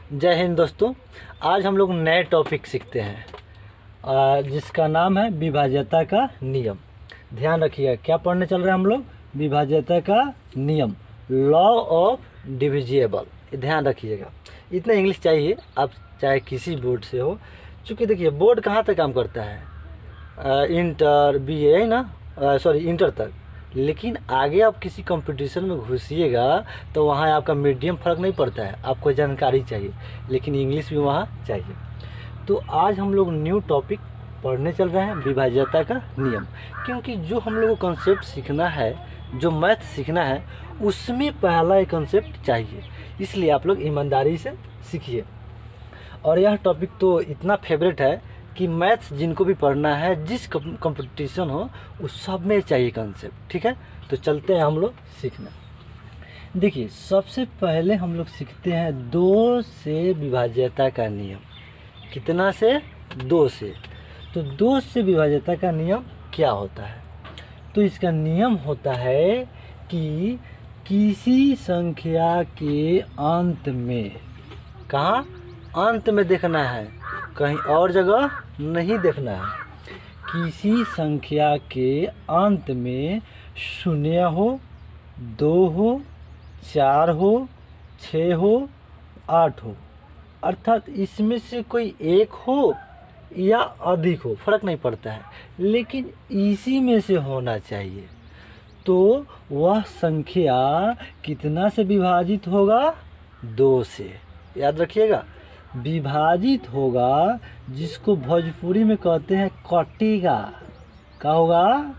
जय हिंद दोस्तों। आज हम लोग नए टॉपिक सीखते हैं जिसका नाम है विभाज्यता का नियम। ध्यान रखिएगा, क्या पढ़ने चल रहे हैं हम लोग? विभाज्यता का नियम, लॉ ऑफ डिविजिबल। ध्यान रखिएगा, इतना इंग्लिश चाहिए, आप चाहे किसी बोर्ड से हो। चूँकि देखिए बोर्ड कहाँ तक काम करता है, इंटर बीए है ना, सॉरी इंटर तक। लेकिन आगे आप किसी कंपटीशन में घुसिएगा तो वहाँ आपका मीडियम फ़र्क नहीं पड़ता है, आपको जानकारी चाहिए, लेकिन इंग्लिश भी वहाँ चाहिए। तो आज हम लोग न्यू टॉपिक पढ़ने चल रहे हैं, विभाज्यता का नियम। क्योंकि जो हम लोग को कंसेप्ट सीखना है, जो मैथ सीखना है, उसमें पहला एक कंसेप्ट चाहिए, इसलिए आप लोग ईमानदारी से सीखिए। और यह टॉपिक तो इतना फेवरेट है कि मैथ्स जिनको भी पढ़ना है, जिस कंपटीशन हो, उस सब में चाहिए कंसेप्ट। ठीक है, तो चलते हैं हम लोग सीखना। देखिए सबसे पहले हम लोग सीखते हैं 2 से विभाज्यता का नियम। कितना से? 2 से। तो 2 से विभाज्यता का नियम क्या होता है? तो इसका नियम होता है कि किसी संख्या के अंत में, कहाँ अंत में देखना है, कहीं और जगह नहीं देखना है। किसी संख्या के अंत में 0 हो, 2 हो, 4 हो, 6 हो, 8 हो, अर्थात इसमें से कोई एक हो या अधिक हो, फर्क नहीं पड़ता है, लेकिन इसी में से होना चाहिए। तो वह संख्या कितना से विभाजित होगा? 2 से। याद रखिएगा, विभाजित होगा, जिसको भोजपुरी में कहते हैं कटेगा। क्या होगा?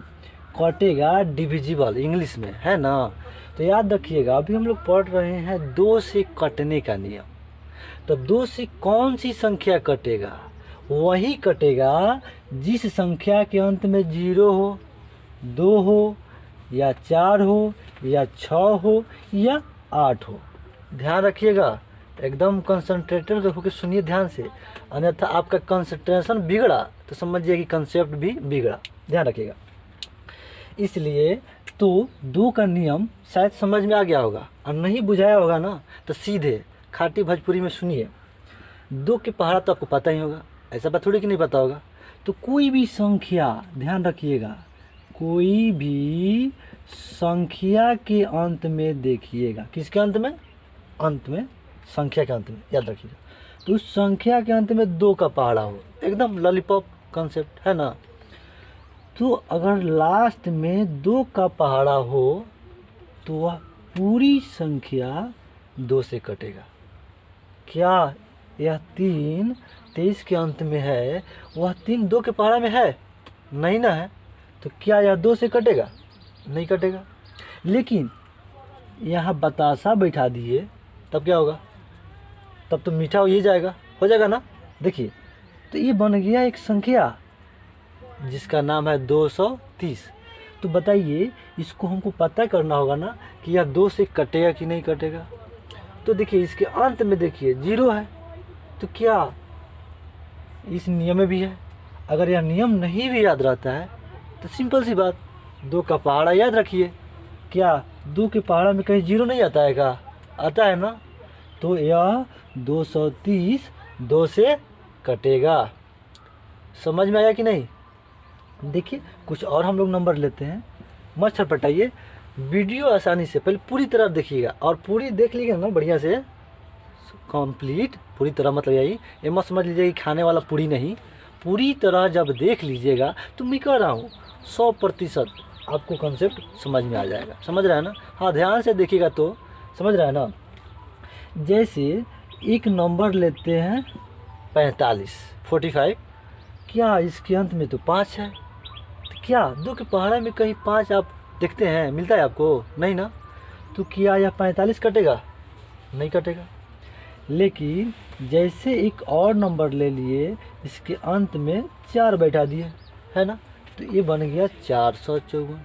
कटेगा, डिविजिबल इंग्लिश में, है ना। तो याद रखिएगा, अभी हम लोग पढ़ रहे हैं 2 से कटने का नियम। तो 2 से कौन सी संख्या कटेगा? वही कटेगा जिस संख्या के अंत में 0 हो, 2 हो, या 4 हो, या 6 हो, या 8 हो। ध्यान रखिएगा, एकदम कंसंट्रेटेड होकर सुनिए ध्यान से, अन्यथा आपका कंसंट्रेशन बिगड़ा तो समझिए कि कंसेप्ट भी बिगड़ा। ध्यान रखिएगा। इसलिए तो 2 का नियम शायद समझ में आ गया होगा, और नहीं बुझाया होगा ना तो सीधे खाटी भोजपुरी में सुनिए। 2 के पहाड़ा तो आपको पता ही होगा, ऐसा बात थोड़ी कि नहीं पता होगा। तो कोई भी संख्या, ध्यान रखिएगा, कोई भी संख्या के अंत में देखिएगा। किसके अंत में? अंत में, संख्या के अंत में, याद रखिएगा। तो उस संख्या के अंत में 2 का पहाड़ा हो, एकदम लॉलीपॉप कंसेप्ट, है ना। तो अगर लास्ट में 2 का पहाड़ा हो तो वह पूरी संख्या 2 से कटेगा। क्या यह 3 23 के अंत में है, वह 3 2 के पहाड़ा में है? नहीं ना है। तो क्या यह 2 से कटेगा? नहीं कटेगा। लेकिन यहाँ बतासा बैठा दिए, तब क्या होगा? तब तो मीठा हो ही जाएगा, हो जाएगा ना। देखिए, तो ये बन गया एक संख्या जिसका नाम है 230। तो बताइए, इसको हमको पता करना होगा ना कि यह 2 से कटेगा कि नहीं कटेगा। तो देखिए, इसके अंत में देखिए 0 है, तो क्या इस नियम में भी है? अगर यह नियम नहीं भी याद रहता है तो सिंपल सी बात, 2 का पहाड़ा याद रखिए। क्या 2 के पहाड़ा में कहीं 0 नहीं आता है? क्या आता है ना। तो यह 230 2 से कटेगा। समझ में आया कि नहीं? देखिए, कुछ और हम लोग नंबर लेते हैं, मत छटपटाइए। वीडियो आसानी से पहले पूरी तरह देखिएगा, और पूरी देख लीजिएगा ना बढ़िया से, कंप्लीट पूरी तरह, मतलब यही, ये मत समझ लीजिए कि खाने वाला पूरी नहीं, पूरी तरह जब देख लीजिएगा तो मैं कह रहा हूँ 100% आपको कंसेप्ट समझ में आ जाएगा। समझ रहा है ना? हाँ, ध्यान से देखिएगा तो समझ रहा है ना। जैसे एक नंबर लेते हैं 45। क्या इसके अंत में तो 5 है, तो क्या 2 के पहाड़ा में कहीं 5 आप देखते हैं, मिलता है आपको? नहीं ना। तो क्या यह 45 कटेगा? नहीं कटेगा। लेकिन जैसे एक और नंबर ले लिए, इसके अंत में 4 बैठा दिए, है ना, तो ये बन गया 454।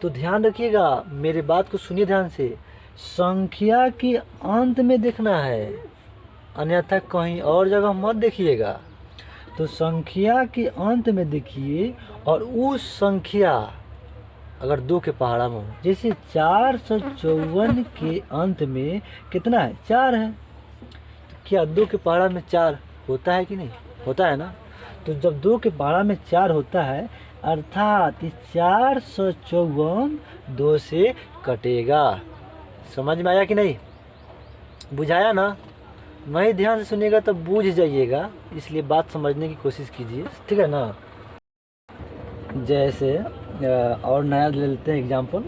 तो ध्यान रखिएगा, मेरे बात को सुनिए ध्यान से, संख्या के अंत में देखना है, अन्यथा कहीं और जगह मत देखिएगा। तो संख्या के अंत में देखिए, और उस संख्या अगर 2 के पहाड़ा में हो, जैसे 454 के अंत में कितना है? 4 है। क्या 2 के पहाड़ा में 4 होता है कि नहीं? होता है ना। तो जब 2 के पहाड़ा में 4 होता है अर्थात 454 2 से कटेगा। समझ में आया कि नहीं? बुझाया ना? नहीं ध्यान से सुनिएगा तो बूझ जाइएगा, इसलिए बात समझने की कोशिश कीजिए, ठीक है ना। जैसे और नया ले लेते हैं एग्जाम्पल।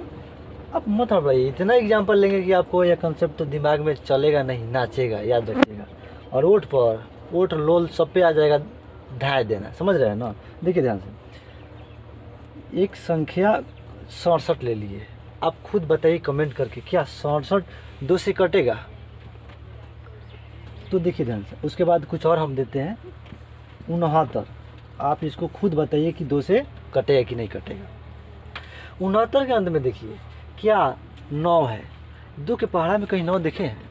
अब मत भाई इतना एग्जाम्पल लेंगे कि आपको यह कंसेप्ट तो दिमाग में चलेगा नहीं, नाचेगा, याद रखिएगा। और ओट लोल सब पे आ जाएगा ढाई देना, समझ रहे हैं ना। देखिए ध्यान से, एक संख्या 67 ले लिए। आप खुद बताइए कमेंट करके, क्या 67 2 से कटेगा? तो देखिए ध्यान से, उसके बाद कुछ और हम देते हैं 69। आप इसको खुद बताइए कि 2 से कटेगा कि नहीं कटेगा। 69 के अंत में देखिए क्या 9 है। 2 के पहाड़ा में कहीं 9 देखे हैं?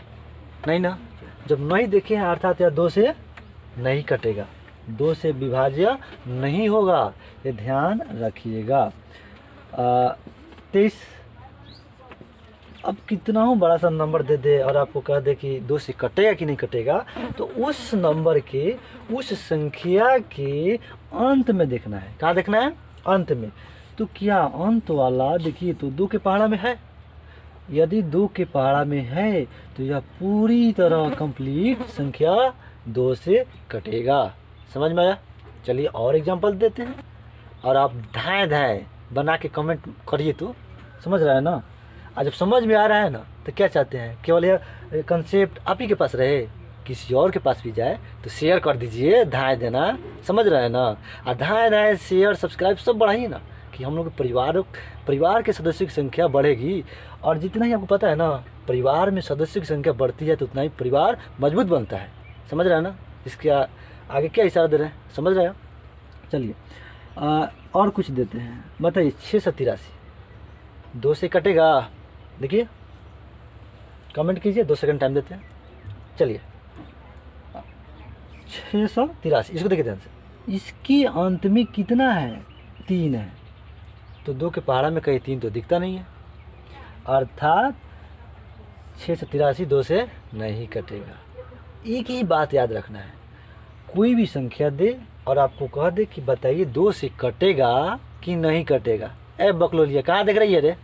नहीं ना। जब नहीं देखे हैं अर्थात यह 2 से नहीं कटेगा, 2 से विभाज्य नहीं होगा, ये ध्यान रखिएगा। 23। अब कितना हो बड़ा सा नंबर दे दे और आपको कह दे कि 2 से कटेगा कि नहीं कटेगा, तो उस नंबर के, उस संख्या के अंत में देखना है। कहाँ देखना है? अंत में। तो क्या अंत वाला देखिए तो 2 के पहाड़ा में है। यदि 2 के पहाड़ा में है तो यह पूरी तरह कंप्लीट संख्या 2 से कटेगा। समझ में आया? चलिए और एग्जांपल देते हैं और आप धाए बना के कमेंट करिए, तो समझ रहा है ना। आज जब समझ में आ रहा है ना तो क्या चाहते हैं, केवल यह कंसेप्ट आप ही के पास रहे, किसी और के पास भी जाए तो शेयर कर दीजिए, धाए देना, समझ रहे हैं ना। और धाए शेयर सब्सक्राइब सब बढ़ाइए ना, कि हम लोग परिवार के सदस्यों की संख्या बढ़ेगी। और जितना ही आपको पता है ना, परिवार में सदस्यों की संख्या बढ़ती है तो उतना ही परिवार मजबूत बनता है। समझ रहे हैं ना। इसके आगे क्या इशारा दे रहे हैं, समझ रहे हैं? चलिए और कुछ देते हैं, बताइए 683 2 से कटेगा? देखिए कमेंट कीजिए, 2 सेकंड टाइम देते हैं। चलिए 683, इसको देखिए ध्यान से, इसके अंत में कितना है? 3 है। तो 2 के पहाड़ा में कहीं 3 तो दिखता नहीं है, अर्थात 683 2 से नहीं कटेगा। एक ही बात याद रखना है, कोई भी संख्या दे और आपको कह दे कि बताइए 2 से कटेगा कि नहीं कटेगा। ए बकलोलिया कहाँ देख रही है रे?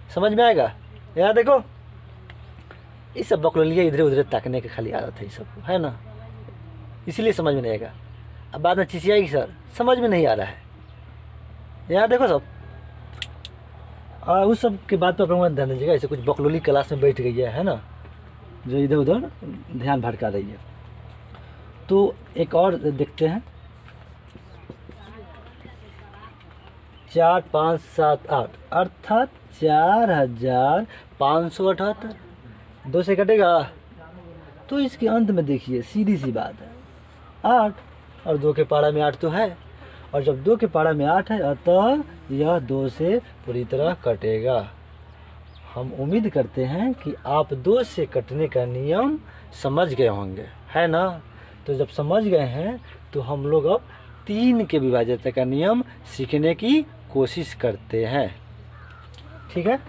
समझ में आएगा? यहाँ देखो, ये सब बकलोलिया इधर उधर ताकने की खाली आदत है ये सबको, है ना, इसीलिए समझ में नहीं आएगा। अब बाद में चिचियाएगी सर समझ में नहीं आ रहा है। यहाँ देखो सब, उस सब के बात पर अपना ध्यान दीजिएगा। ऐसे कुछ बकलोली क्लास में बैठ गई है ना, जो इधर उधर ध्यान भटका रही है। तो एक और देखते हैं, 4 5 7 8 अर्थात 4578 2 से कटेगा? तो इसके अंत में देखिए सीधी सी बात है 8, और 2 के पहाड़ा में 8 तो है, और जब 2 के पहाड़ा में 8 है अतः यह 2 से पूरी तरह कटेगा। हम उम्मीद करते हैं कि आप 2 से कटने का नियम समझ गए होंगे, है ना। तो जब समझ गए हैं तो हम लोग अब 3 के विभाज्यता का नियम सीखने की कोशिश करते हैं, ठीक है।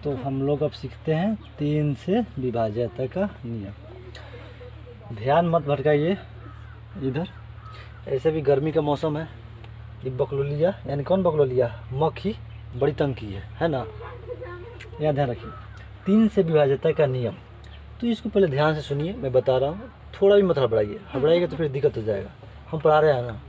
तो हम लोग अब सीखते हैं 3 से विभाज्यता का नियम। ध्यान मत भटकाइए इधर, ऐसे भी गर्मी का मौसम है। ये बकलोलिया यानी कौन बकलोलिया, मक्खी बड़ी तंग की है ना। यहाँ ध्यान रखिए 3 से विभाज्यता का नियम। तो इसको पहले ध्यान से सुनिए, मैं बता रहा हूँ, थोड़ा भी मत हड़बड़ाइएगा तो फिर दिक्कत हो जाएगा। हम पढ़ा रहे हैं ना,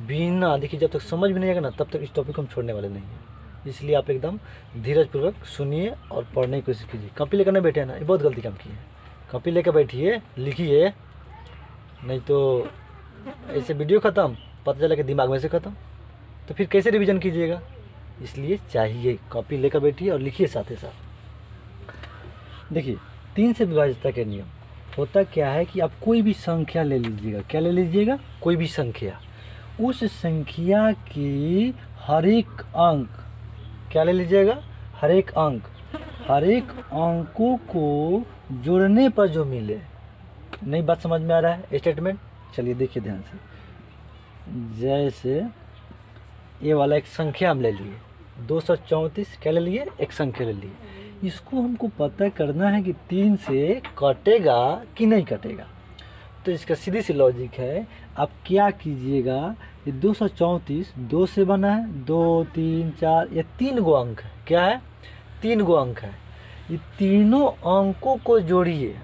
बिना देखिए जब तक समझ में नहीं आएगा ना तब तक इस टॉपिक को हम छोड़ने वाले नहीं हैं। इसलिए आप एकदम धीरजपूर्वक सुनिए और पढ़ने की कोशिश कीजिए। कॉपी लेकर नहीं बैठे हैं ना, ये बहुत गलती काम की है। कॉपी लेकर बैठिए, लिखिए, नहीं तो ऐसे वीडियो ख़त्म, पता चला कि दिमाग में से ख़त्म, तो फिर कैसे रिवीजन कीजिएगा। इसलिए चाहिए कॉपी लेकर बैठिए और लिखिए साथ ही साथ। देखिए 3 से विभाज्यता के नियम होता क्या है कि आप कोई भी संख्या ले लीजिएगा। क्या ले लीजिएगा? कोई भी संख्या, उस संख्या की हर एक अंक, क्या ले लीजिएगा? हर एक अंकों को जोड़ने पर जो मिले। नई बात समझ में आ रहा है स्टेटमेंट? चलिए देखिए ध्यान से, जैसे ये वाला एक संख्या हम ले लिए 234, क्या ले लिए? एक संख्या ले लिए। इसको हमको पता करना है कि 3 से कटेगा कि नहीं कटेगा। तो इसका सीधी सी लॉजिक है, आप क्या कीजिएगा, ये 234 2 से बना है, 2 3 4, ये 3 गो अंक है। क्या है? 3 गो अंक है। ये तीनों अंकों को जोड़िए,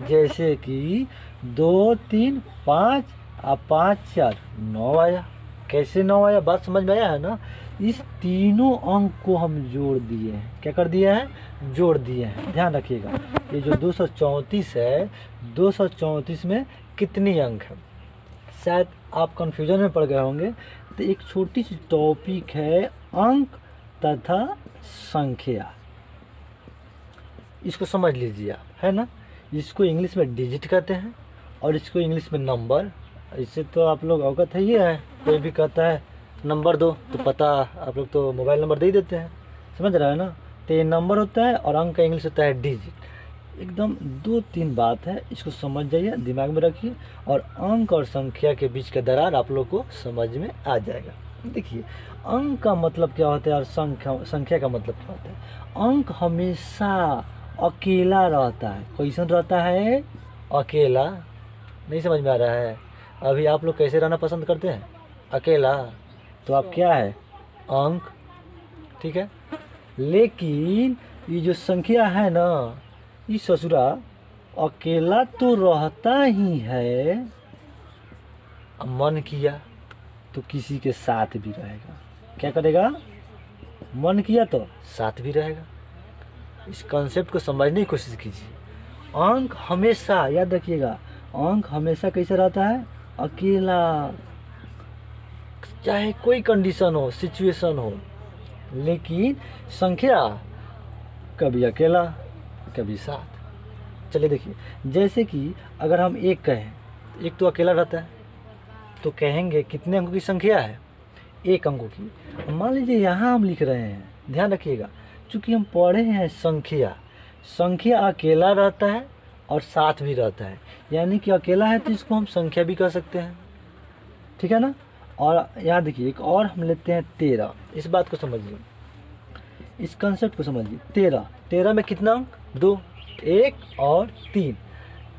जैसे कि 2 3 5 और 5 4 9 आया। कैसे 9 आया, बात समझ में आया है ना। इस तीनों अंक को हम जोड़ दिए हैं। क्या कर दिए हैं? जोड़ दिए हैं। ध्यान रखिएगा, ये जो 234 है, 234 में कितनी अंक है? शायद आप कंफ्यूजन में पड़ गए होंगे। तो एक छोटी सी टॉपिक है अंक तथा संख्या, इसको समझ लीजिए आप, है ना। इसको इंग्लिश में डिजिट कहते हैं और इसको इंग्लिश में नंबर। इससे तो आप लोग अवगत है ही है। कोई भी कहता है नंबर दो तो पता, आप लोग तो मोबाइल नंबर दे ही देते हैं, समझ रहे हैं ना। तो ये नंबर होता है और अंक का इंग्लिश होता है डिजिट। एकदम 2-3 बात है, इसको समझ जाइए, दिमाग में रखिए, और अंक और संख्या के बीच का दरार आप लोग को समझ में आ जाएगा। देखिए, अंक का मतलब क्या होता है और संख्या का मतलब क्या होता है। अंक हमेशा अकेला रहता है। कैसन रहता है? अकेला। नहीं समझ में आ रहा है? अभी आप लोग कैसे रहना पसंद करते हैं? अकेला। तो आप क्या है? अंक। ठीक है। लेकिन ये जो संख्या है ना, ये ससुरा अकेला तो रहता ही है, मन किया तो किसी के साथ भी रहेगा। क्या करेगा? मन किया तो साथ भी रहेगा। इस कॉन्सेप्ट को समझने की कोशिश कीजिए। अंक हमेशा, याद रखिएगा, अंक हमेशा कैसे रहता है? अकेला। चाहे कोई कंडीशन हो, सिचुएशन हो। लेकिन संख्या कभी अकेला कभी साथ। चलिए देखिए, जैसे कि अगर हम एक कहें, एक तो अकेला रहता है, तो कहेंगे कितने अंकों की संख्या है? 1 अंकों की। मान लीजिए यहाँ हम लिख रहे हैं, ध्यान रखिएगा, चूँकि हम पढ़े हैं संख्या, संख्या अकेला रहता है और साथ भी रहता है। यानी कि अकेला है तो इसको हम संख्या भी कह सकते हैं, ठीक है ना। और यहाँ देखिए, एक और हम लेते हैं 13। इस बात को समझिए, इस कंसेप्ट को समझिए। 13 में कितना अंक? 2, 1 और 3।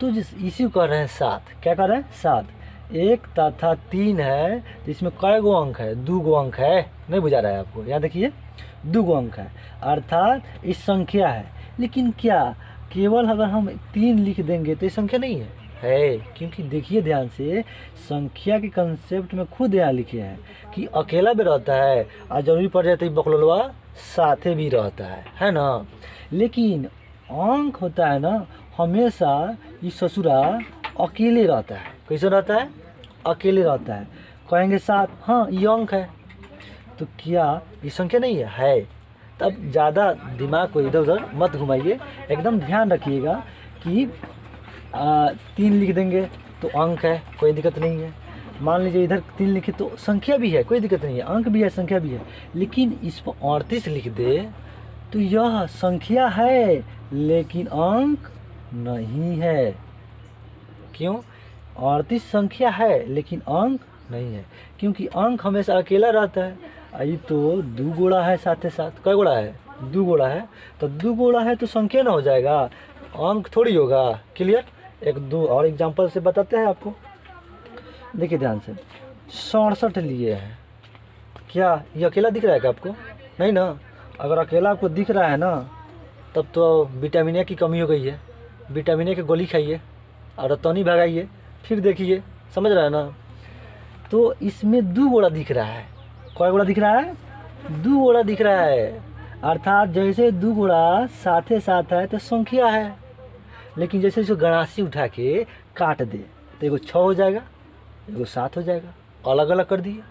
तो इसी को कर रहे हैं 7। क्या कर रहे हैं? 7। 1 तथा 3 है, इसमें कै गो अंक है? 2 गो अंक है। नहीं बुझा रहा है आपको? यहाँ देखिए, 2 गो अंक है, अर्थात इस संख्या है। लेकिन क्या केवल अगर हम 3 लिख देंगे तो ये संख्या नहीं है? है, क्योंकि देखिए ध्यान से, संख्या के कंसेप्ट में खुद यहाँ लिखे हैं कि अकेला भी रहता है और जरूरी पड़ जाए तो बकलोलवा साथे भी रहता है ना। लेकिन अंक होता है ना, हमेशा ये ससुरा अकेले रहता है। कैसे रहता है? अकेले रहता है। कहेंगे 7, हाँ ये अंक है, तो क्या ये संख्या नहीं है? है। तब ज़्यादा दिमाग को इधर उधर मत घुमाइए, एकदम ध्यान रखिएगा कि 3 लिख देंगे तो अंक है, कोई दिक्कत नहीं है। मान लीजिए इधर 3 लिखे तो संख्या भी है, कोई दिक्कत नहीं है, अंक भी है, संख्या भी है। लेकिन इस पर 38 लिख दे तो यह संख्या है लेकिन अंक नहीं है। क्यों? 38 संख्या है लेकिन अंक नहीं है, क्योंकि अंक हमेशा अकेला रहता है। ये तो 2 गोड़ा है, साथ ही साथ कै गोड़ा है? 2 गोड़ा है। तो 2 गोड़ा है तो संख्या ना हो जाएगा, अंक थोड़ी होगा। क्लियर? 1-2 और एग्जांपल से बताते हैं आपको। देखिए ध्यान से, 67 लिए हैं। क्या ये अकेला दिख रहा है क्या आपको? नहीं ना। अगर अकेला आपको दिख रहा है ना, तब तो विटामिन ए की कमी हो गई है। विटामिन ए की गोली खाइए और रतौनी भगाइए, फिर देखिए, समझ रहा है ना। तो इसमें 2 गोड़ा दिख रहा है। कै गोड़ा दिख रहा है? 2 गोड़ा दिख रहा है, अर्थात जैसे 2 गोड़ा साथे साथ है तो संख्या है। लेकिन जैसे इसको गणासी उठा के काट दे तो एगो 6 हो जाएगा, एगो 7 हो जाएगा, अलग अलग कर दिए।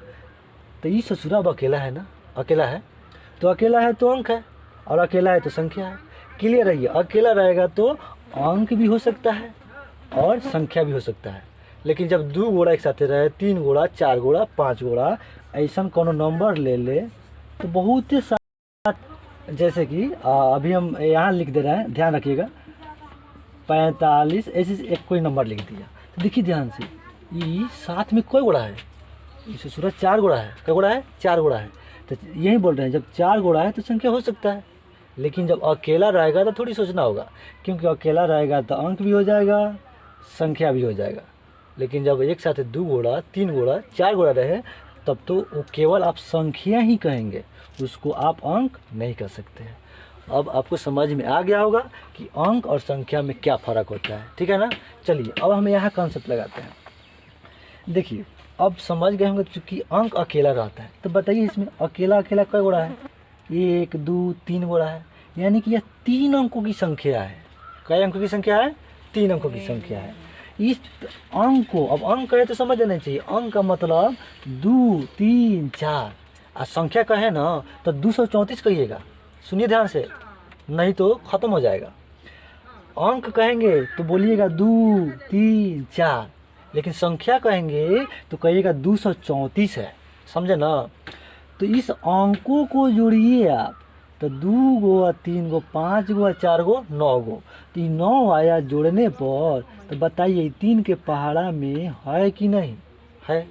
तो ये ससुरा अब अकेला है ना, अकेला है तो अकेला है तो अंक है, और अकेला है तो संख्या है। क्लियर रहिए, अकेला रहेगा तो अंक भी हो सकता है और संख्या भी हो सकता है। लेकिन जब 2 गोड़ा एक साथ रहे, 3 गोड़ा, 4 गोड़ा, 5 गोड़ा, ऐसा कोनो नंबर ले ले तो बहुत ही साथ, जैसे कि अभी हम यहाँ लिख दे रहे हैं, ध्यान रखिएगा, 45, ऐसे एक कोई नंबर लिख दिया। तो देखिए ध्यान से, ये साथ में कोई गोड़ा है? इसे सूरज 4 गोड़ा है। क्या गोड़ा है? 4 गोड़ा है। तो यही बोल रहे हैं, जब 4 गोड़ा है तो संख्या हो सकता है, लेकिन जब अकेला रहेगा तो थोड़ी सोचना होगा, क्योंकि अकेला रहेगा तो अंक भी हो जाएगा, संख्या भी हो जाएगा। लेकिन जब एक साथ 2 घोड़ा, 3 घोड़ा, 4 घोड़ा रहे, तब तो वो केवल आप संख्या ही कहेंगे, उसको आप अंक नहीं कह सकते हैं। अब आपको समझ में आ गया होगा कि अंक और संख्या में क्या फ़र्क होता है, ठीक है ना। चलिए अब हम यहाँ कॉन्सेप्ट लगाते हैं। देखिए अब समझ गए होंगे, चूँकि अंक अकेला रहता है, तो बताइए इसमें अकेला अकेला कई घोड़ा है? 1 2 3 घोड़ा है, यानी कि यह 3 अंकों की संख्या है। कई अंकों की संख्या है? 3 अंकों की संख्या है। इस अंक को, अब अंक कहे तो समझ लेना चाहिए, अंक का मतलब 2 3 4, और संख्या कहे ना तो 234 कहिएगा। सुनिए ध्यान से, नहीं तो ख़त्म हो जाएगा। अंक कहेंगे तो बोलिएगा 2 3 4, लेकिन संख्या कहेंगे तो कहिएगा 234 है, समझे ना। तो इस अंकों को जोड़िए आप, तो 2 गो 3 गो 5 गो 4 गो 9 गो, तो 9 आया जोड़ने पर। तो बताइए 3 के पहाड़ा में है कि नहीं है?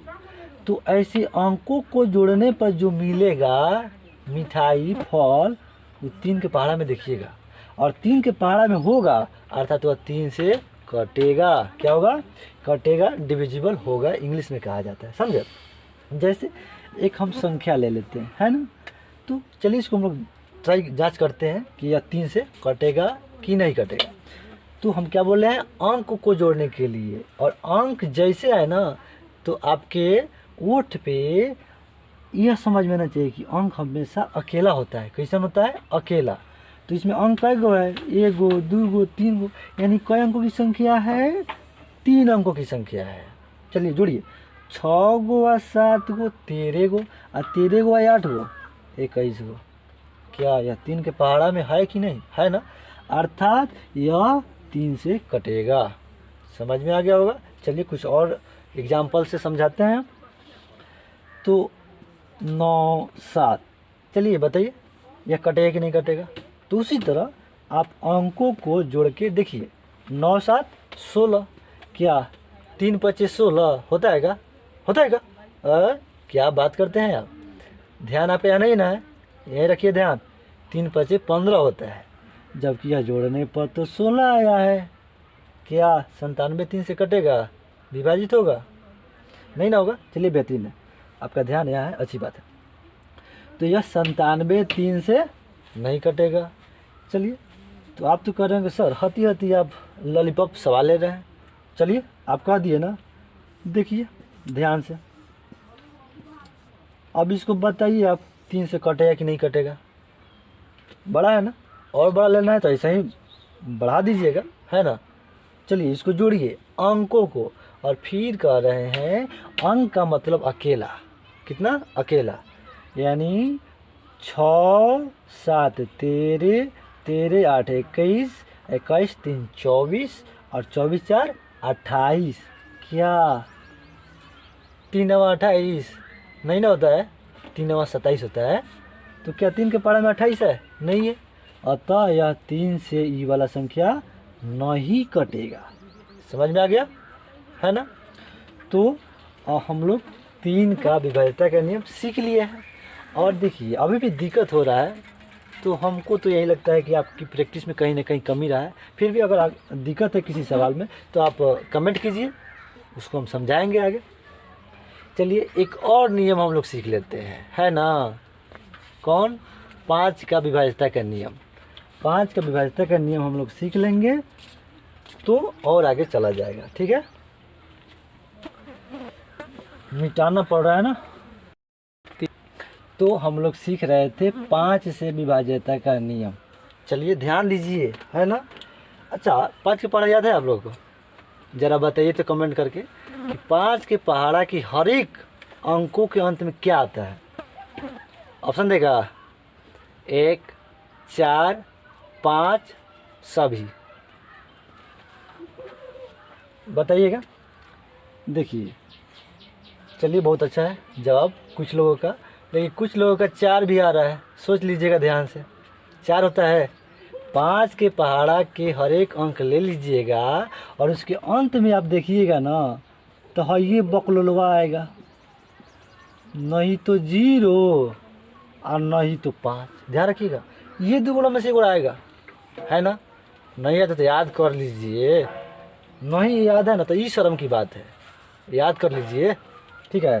तो ऐसे अंकों को जोड़ने पर जो मिलेगा मिठाई फल, वो 3 के पहाड़ा में देखिएगा, और 3 के पहाड़ा में होगा अर्थात वह 3 से कटेगा। क्या होगा? कटेगा, डिविजिबल होगा, इंग्लिश में कहा जाता है, समझे। जैसे एक हम संख्या ले लेते हैं, है ना। तो चलिए इसको हम लोग ट्राई जांच करते हैं कि यह 3 से कटेगा कि नहीं कटेगा। तो हम क्या बोल रहे हैं? अंक को जोड़ने के लिए, और अंक जैसे है ना, तो आपके ओठ पे यह समझ में आना चाहिए कि अंक हमेशा अकेला होता है। कैसा होता है? अकेला। तो इसमें अंक कई गो है? 1 गो 2 गो 3 गो, यानी कई अंकों की संख्या है? 3 अंकों की संख्या है। चलिए जोड़िए, 6 गो 7 गो 13 गो, और 13 गो 8 गो 21 गो। क्या यह 3 के पहाड़ा में है कि नहीं है ना? अर्थात यह 3 से कटेगा। समझ में आ गया होगा। चलिए कुछ और एग्जाम्पल से समझाते हैं। तो 9 7, चलिए बताइए यह कटेगा कि नहीं कटेगा। तो उसी तरह आप अंकों को जोड़ के देखिए, 9 7 16, क्या 3 25 16 होता है क्या? होता है क्या? क्या बात करते हैं आप? ध्यान आप यहाँ नहीं ना है, यही रखिए ध्यान। 3 25 15 होता है, जबकि यह जोड़ने पर तो 16 आया है। क्या 97 3 से कटेगा? विभाजित होगा? नहीं ना होगा। चलिए बेहतरीन है, आपका ध्यान यहाँ है, अच्छी बात है। तो यह 97 3 से नहीं कटेगा। चलिए, तो आप तो कह रहे हैं कि सर हती हती आप लॉलीपॉप सवाल ले रहे हैं। चलिए आप कह दिए ना, देखिए ध्यान से, अब इसको बताइए आप 3 से कटेगा कि नहीं कटेगा। बड़ा है ना, और बड़ा लेना है तो ऐसा ही बढ़ा दीजिएगा, है ना। चलिए इसको जोड़िए अंकों को, और फिर कह रहे हैं अंक का मतलब अकेला। कितना? अकेला, यानी 6 7 13, 13 8 21, 21 3 24, और 24 4 28। क्या 3 9 28 नहीं ना होता है? 3 9 27 होता है। तो क्या 3 के पहाड़ा में 28 है? नहीं है। अतः यह 3 से ई वाला संख्या नहीं कटेगा। समझ में आ गया है ना। तो हम लोग 3 का विभाज्यता का नियम सीख लिए हैं। और देखिए अभी भी दिक्कत हो रहा है, तो हमको तो यही लगता है कि आपकी प्रैक्टिस में कहीं ना कहीं कमी रहा है। फिर भी अगर दिक्कत है किसी सवाल में तो आप कमेंट कीजिए, उसको हम समझाएंगे आगे। चलिए एक और नियम हम लोग सीख लेते हैं, है ना। कौन? 5 का विभाज्यता का नियम। 5 का विभाज्यता का नियम हम लोग सीख लेंगे तो और आगे चला जाएगा, ठीक है। मिटाना पड़ रहा है ना। तो हम लोग सीख रहे थे 5 से विभाज्यता का नियम। चलिए ध्यान दीजिए, है ना। अच्छा 5 के पहाड़ा याद है आप लोगों को? ज़रा बताइए तो कमेंट करके कि 5 के पहाड़ा की हर एक अंकों के अंत में क्या आता है। ऑप्शन देगा 1 4 5 सभी। बताइएगा। देखिए चलिए बहुत अच्छा है जवाब कुछ लोगों का, लेकिन कुछ लोगों का 4 भी आ रहा है। सोच लीजिएगा ध्यान से, 4 होता है। 5 के पहाड़ा के हर एक अंक ले लीजिएगा और उसके अंत में आप देखिएगा ना, तो हाँ ये बकलोलवा आएगा, नहीं तो 0 और नहीं तो 5। ध्यान रखिएगा, ये 2 गुणा में से 1 गुणा आएगा, है ना? नहीं आता तो याद कर लीजिए, नहीं याद है ना तो ये शर्म की बात है, याद कर लीजिए, ठीक है?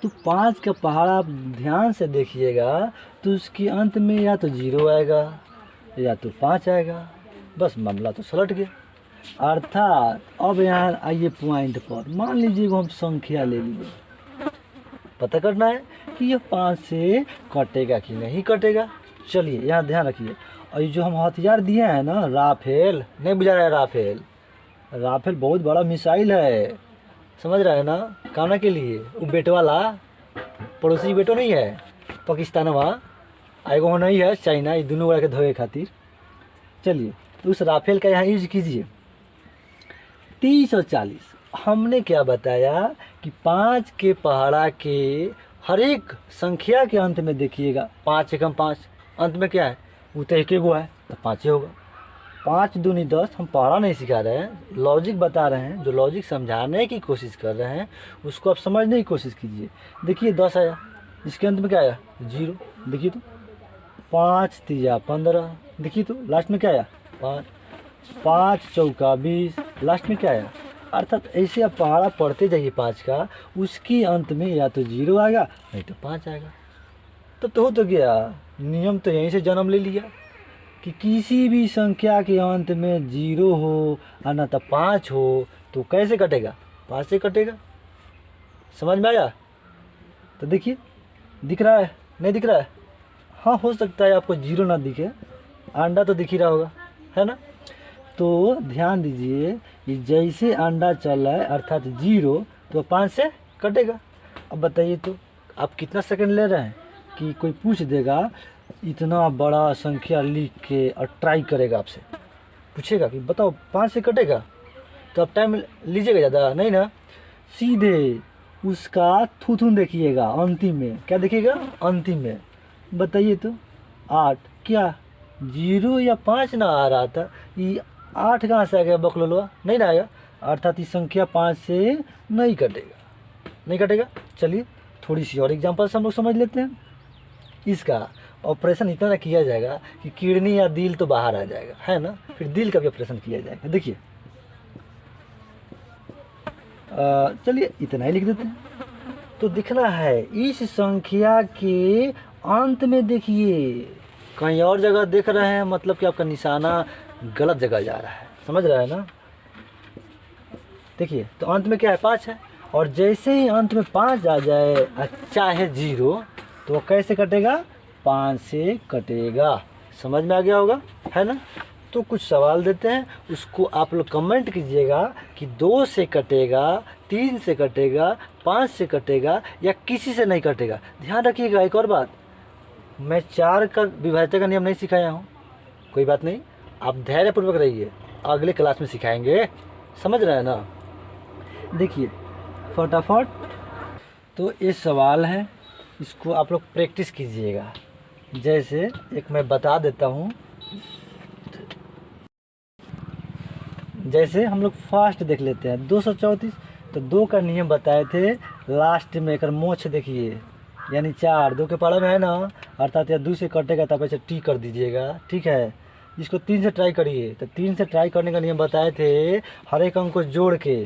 तो 5 का पहाड़ा आप ध्यान से देखिएगा तो उसके अंत में या तो 0 आएगा या तो 5 आएगा, बस मामला तो सलट गया। अर्थात अब यहाँ आइए पॉइंट पर, मान लीजिए हम संख्या ले लीजिए, पता करना है कि यह 5 से कटेगा कि नहीं कटेगा। चलिए यहाँ ध्यान रखिए, और ये जो हम हथियार दिए हैं ना, राफेल, नहीं बुझा रहा है? राफेल, राफेल बहुत बड़ा मिसाइल है, समझ रहा है ना? काना के लिए वो बेट वाला पड़ोसी बेटो नहीं है पाकिस्तान, वहाँ एगो नहीं है चाइना, ये दोनों बड़ा के धोए खातिर। चलिए तो उस राफेल का यहाँ यूज कीजिए। 30 और 40 हमने क्या बताया कि 5 के पहाड़ा के हर एक संख्या के अंत में देखिएगा 5 एकम 5, अंत में क्या है? वो तो 1 गो है तो 5 ही होगा। 5 दूनी 10, हम पहाड़ा नहीं सिखा रहे हैं, लॉजिक बता रहे हैं। जो लॉजिक समझाने की कोशिश कर रहे हैं उसको आप समझने की कोशिश कीजिए। देखिए 10 आया, इसके अंत में क्या आया? 0। देखिए तो 5 3 15, देखिए तो लास्ट में क्या आया? 5, 5 चौका 20, लास्ट में क्या आया? अर्थात ऐसे आप पहाड़ा पढ़ते जाइए 5 का, उसके अंत में या तो 0 आएगा नहीं तो 5 आएगा। तब तो हो तो गया, नियम तो यहीं से जन्म ले लिया कि किसी भी संख्या के अंत में 0 हो और ना तो 5 हो तो कैसे कटेगा? 5 से कटेगा। समझ में आया? तो देखिए, दिख रहा है नहीं दिख रहा है? हाँ, हो सकता है आपको 0 ना दिखे, अंडा तो दिख ही रहा होगा, है ना? तो ध्यान दीजिए कि जैसे अंडा चल रहा है अर्थात 0 तो 5 से कटेगा। अब बताइए तो आप कितना सेकंड ले रहे हैं कि कोई पूछ देगा इतना बड़ा संख्या लिख के और ट्राई करेगा, आपसे पूछेगा कि बताओ 5 से कटेगा, तो आप टाइम लीजिएगा ज़्यादा नहीं ना, सीधे उसका थूथून देखिएगा, अंतिम में क्या देखिएगा? अंतिम में बताइए तो 8, क्या 0 या 5 ना आ रहा था? ये 8 कहाँ से आ गया? बकलोलवा नहीं ना आएगा, अर्थात ये संख्या 5 से नहीं कटेगा, नहीं कटेगा। चलिए थोड़ी सी और एग्जांपल से हम लोग समझ लेते हैं। इसका ऑपरेशन इतना ना किया जाएगा कि किडनी या दिल तो बाहर आ जाएगा, है ना? फिर दिल का भी ऑपरेशन किया जाएगा। देखिए चलिए इतना ही लिख देते हैं। तो दिखना है इस संख्या के अंत में, देखिए कहीं और जगह देख रहे हैं मतलब कि आपका निशाना गलत जगह जा रहा है, समझ रहे हैं ना? देखिए तो अंत में क्या है? 5 है, और जैसे ही अंत में 5 आ जाए चाहे 0 तो कैसे कटेगा? 5 से कटेगा। समझ में आ गया होगा, है ना? तो कुछ सवाल देते हैं, उसको आप लोग कमेंट कीजिएगा कि 2 से कटेगा, 3 से कटेगा, 5 से कटेगा या किसी से नहीं कटेगा। ध्यान रखिएगा एक और बात, मैं 4 का विभाज्यता का नियम नहीं सिखाया हूँ, कोई बात नहीं, आप धैर्यपूर्वक रहिए, अगले क्लास में सिखाएंगे, समझ रहे हैं ना? देखिए फटाफट, तो ये सवाल है, इसको आप लोग प्रैक्टिस कीजिएगा। जैसे एक मैं बता देता हूँ, जैसे हम लोग फास्ट देख लेते हैं 234, तो 2 का नियम बताए थे, लास्ट में एक मोछ देखिए, यानी 4 2 के पहाड़ा में है ना, अर्थात या 2 से कटेगा तब ऐसे टी कर दीजिएगा, ठीक है? इसको 3 से ट्राई करिए, तो 3 से ट्राई करने का नियम बताए थे, हर एक अंक को जोड़ के,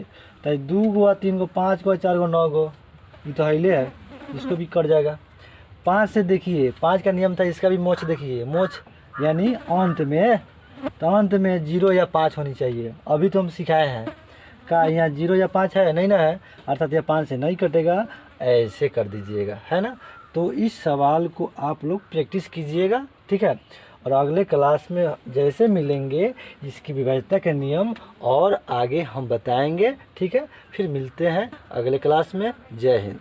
तो 2 गो 3 गो 5 गो 4 गो 9 गो, ये तो हिले है, इसको भी कट जाएगा। 5 से देखिए, 5 का नियम था, इसका भी मोछ देखिए, मोछ यानी अंत में, तो अंत में 0 या 5 होनी चाहिए। अभी तो हम सिखाए हैं का यहाँ 0 या 5 है नहीं ना है, अर्थात यह 5 से नहीं कटेगा, ऐसे कर दीजिएगा, है ना? तो इस सवाल को आप लोग प्रैक्टिस कीजिएगा, ठीक है? और अगले क्लास में जैसे मिलेंगे इसकी विभाज्यता के नियम और आगे हम बताएंगे, ठीक है? फिर मिलते हैं अगले क्लास में। जय हिंद।